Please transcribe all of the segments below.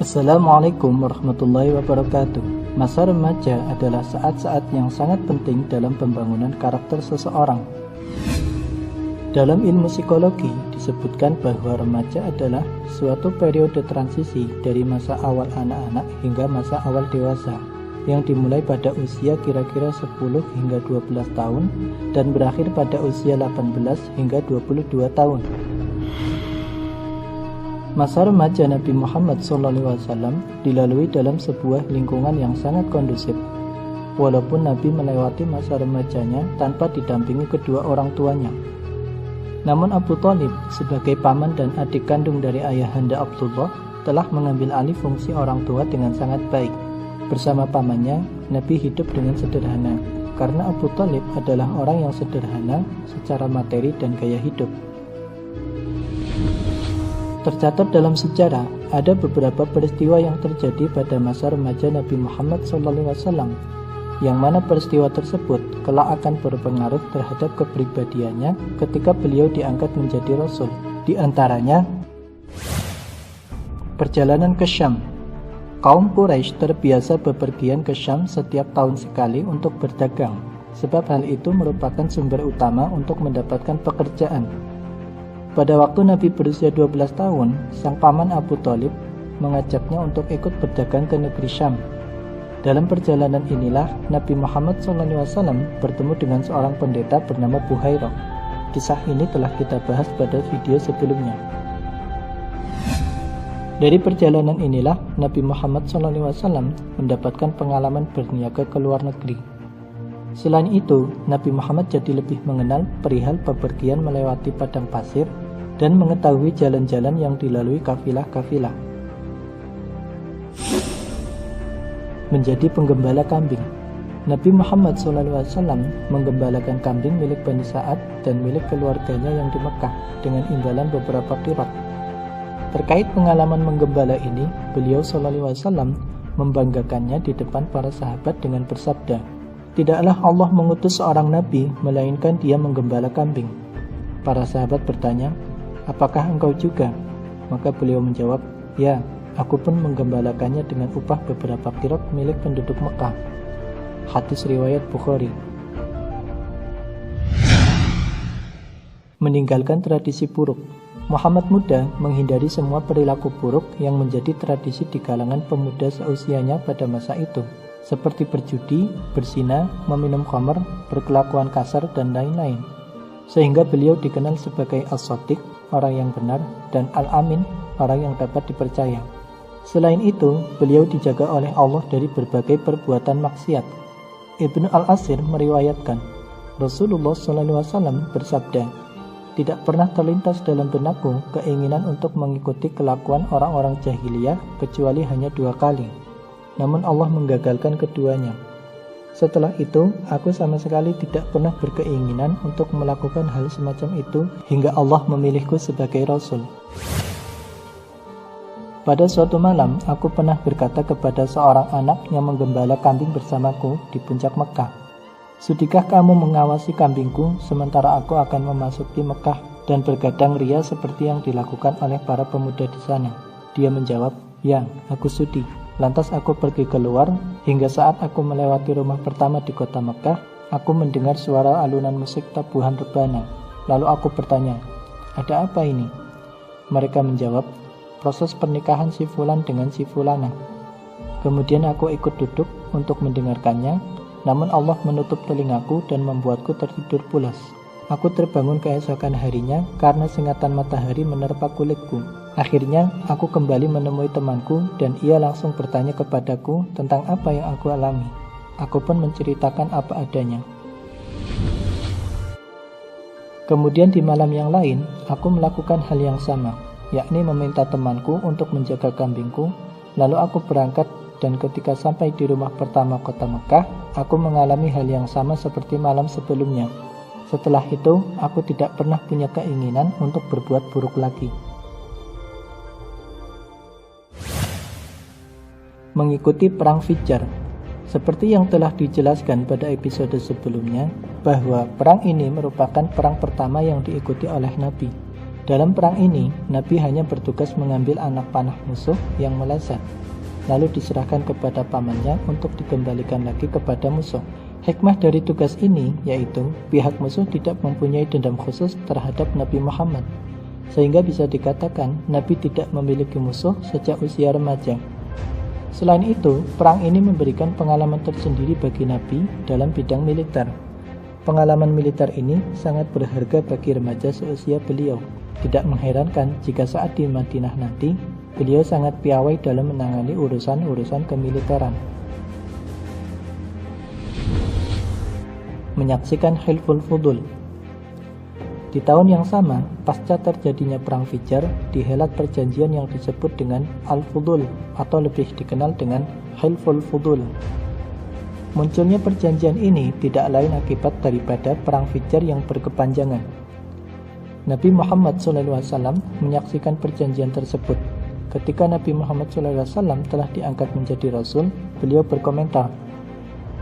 Assalamualaikum warahmatullahi wabarakatuh. Masa remaja adalah saat-saat yang sangat penting dalam pembangunan karakter seseorang. Dalam ilmu psikologi disebutkan bahwa remaja adalah suatu periode transisi dari masa awal anak-anak hingga masa awal dewasa yang dimulai pada usia kira-kira 10 hingga 12 tahun dan berakhir pada usia 18 hingga 22 tahun. Masa remaja Nabi Muhammad SAW dilalui dalam sebuah lingkungan yang sangat kondusif. Walaupun Nabi melewati masa remajanya tanpa didampingi kedua orang tuanya. Namun Abu Thalib sebagai paman dan adik kandung dari ayahanda Abdullah telah mengambil alih fungsi orang tua dengan sangat baik. Bersama pamannya, Nabi hidup dengan sederhana karena Abu Thalib adalah orang yang sederhana secara materi dan gaya hidup. Tercatat dalam sejarah, ada beberapa peristiwa yang terjadi pada masa remaja Nabi Muhammad SAW, yang mana peristiwa tersebut kelak akan berpengaruh terhadap kepribadiannya ketika beliau diangkat menjadi Rasul. Di antaranya, perjalanan ke Syam. Kaum Quraisy terbiasa bepergian ke Syam setiap tahun sekali untuk berdagang, sebab hal itu merupakan sumber utama untuk mendapatkan pekerjaan. Pada waktu Nabi berusia 12 tahun, sang paman Abu Thalib mengajaknya untuk ikut berdagang ke negeri Syam. Dalam perjalanan inilah Nabi Muhammad SAW bertemu dengan seorang pendeta bernama Buhairah. Kisah ini telah kita bahas pada video sebelumnya. Dari perjalanan inilah Nabi Muhammad SAW mendapatkan pengalaman berniaga ke luar negeri. Selain itu, Nabi Muhammad jadi lebih mengenal perihal bepergian melewati padang pasir dan mengetahui jalan-jalan yang dilalui kafilah-kafilah. Menjadi penggembala kambing. Nabi Muhammad SAW menggembalakan kambing milik Bani Sa'ad dan milik keluarganya yang di Mekah dengan imbalan beberapa qirat. Terkait pengalaman menggembala ini, beliau SAW membanggakannya di depan para sahabat dengan bersabda, "Tidaklah Allah mengutus seorang nabi, melainkan dia menggembala kambing." Para sahabat bertanya, "Apakah engkau juga?" Maka beliau menjawab, "Ya, aku pun menggembalakannya dengan upah beberapa qirat milik penduduk Mekah." Hadis riwayat Bukhari. Meninggalkan tradisi buruk. Muhammad muda menghindari semua perilaku buruk yang menjadi tradisi di kalangan pemuda seusianya pada masa itu, seperti berjudi, berzina, meminum khamr, berkelakuan kasar, dan lain-lain. Sehingga beliau dikenal sebagai As-Shadiq, orang yang benar, dan Al-Amin, orang yang dapat dipercaya. Selain itu, beliau dijaga oleh Allah dari berbagai perbuatan maksiat. Ibnu Al-Asir meriwayatkan, Rasulullah SAW bersabda, "Tidak pernah terlintas dalam benakku keinginan untuk mengikuti kelakuan orang-orang jahiliyah kecuali hanya 2 kali. Namun Allah menggagalkan keduanya. Setelah itu, aku sama sekali tidak pernah berkeinginan untuk melakukan hal semacam itu hingga Allah memilihku sebagai Rasul." Pada suatu malam, aku pernah berkata kepada seorang anak yang menggembala kambing bersamaku di puncak Mekah, "Sudikah kamu mengawasi kambingku sementara aku akan memasuki Mekah dan bergadang ria seperti yang dilakukan oleh para pemuda di sana?" Dia menjawab, "Ya, aku sudi." Lantas aku pergi keluar, hingga saat aku melewati rumah pertama di kota Mekah, aku mendengar suara alunan musik tabuhan rebana. Lalu aku bertanya, "Ada apa ini?" Mereka menjawab, "Proses pernikahan si Fulan dengan si Fulana." Kemudian aku ikut duduk untuk mendengarkannya, namun Allah menutup telingaku dan membuatku tertidur pulas. Aku terbangun keesokan harinya karena sengatan matahari menerpa kulitku. Akhirnya, aku kembali menemui temanku dan ia langsung bertanya kepadaku tentang apa yang aku alami. Aku pun menceritakan apa adanya. Kemudian di malam yang lain, aku melakukan hal yang sama, yakni meminta temanku untuk menjaga kambingku. Lalu aku berangkat dan ketika sampai di rumah pertama kota Mekah, aku mengalami hal yang sama seperti malam sebelumnya. Setelah itu, aku tidak pernah punya keinginan untuk berbuat buruk lagi. Mengikuti perang Fijjar. Seperti yang telah dijelaskan pada episode sebelumnya, bahwa perang ini merupakan perang pertama yang diikuti oleh Nabi. Dalam perang ini, Nabi hanya bertugas mengambil anak panah musuh yang meleset, lalu diserahkan kepada pamannya untuk dikembalikan lagi kepada musuh. Hikmah dari tugas ini yaitu pihak musuh tidak mempunyai dendam khusus terhadap Nabi Muhammad, sehingga bisa dikatakan Nabi tidak memiliki musuh sejak usia remaja. Selain itu, perang ini memberikan pengalaman tersendiri bagi Nabi dalam bidang militer. Pengalaman militer ini sangat berharga bagi remaja seusia beliau. Tidak mengherankan jika saat di Madinah nanti, beliau sangat piawai dalam menangani urusan-urusan kemiliteran. Menyaksikan Hilful Fudul. Di tahun yang sama, pasca terjadinya Perang Fijar, dihelat perjanjian yang disebut dengan Al-Fudul atau lebih dikenal dengan Hilful Fudul. Munculnya perjanjian ini tidak lain akibat daripada Perang Fijar yang berkepanjangan. Nabi Muhammad SAW menyaksikan perjanjian tersebut. Ketika Nabi Muhammad SAW telah diangkat menjadi Rasul, beliau berkomentar,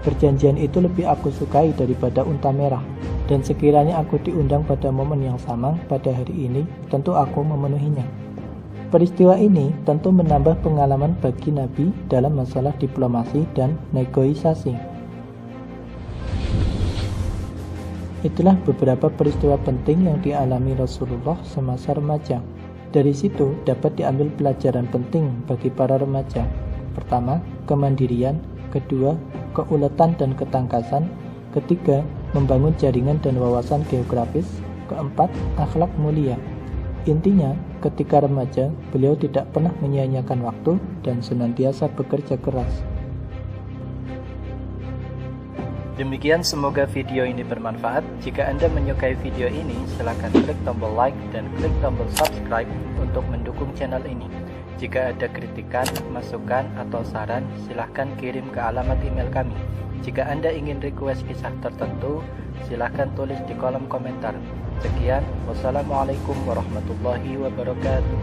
"Perjanjian itu lebih aku sukai daripada unta merah, dan sekiranya aku diundang pada momen yang sama pada hari ini, tentu aku memenuhinya." Peristiwa ini tentu menambah pengalaman bagi Nabi dalam masalah diplomasi dan negosiasi. Itulah beberapa peristiwa penting yang dialami Rasulullah semasa remaja. Dari situ dapat diambil pelajaran penting bagi para remaja. Pertama, kemandirian. Kedua, keuletan dan ketangkasan. Ketiga, membangun jaringan dan wawasan geografis. Keempat, akhlak mulia. Intinya, ketika remaja, beliau tidak pernah menyia-nyiakan waktu dan senantiasa bekerja keras. Demikian, semoga video ini bermanfaat. Jika Anda menyukai video ini, silakan klik tombol like dan klik tombol subscribe untuk mendukung channel ini. Jika ada kritikan, masukan, atau saran, silahkan kirim ke alamat email kami. Jika Anda ingin request kisah tertentu, silahkan tulis di kolom komentar. Sekian, wassalamualaikum warahmatullahi wabarakatuh.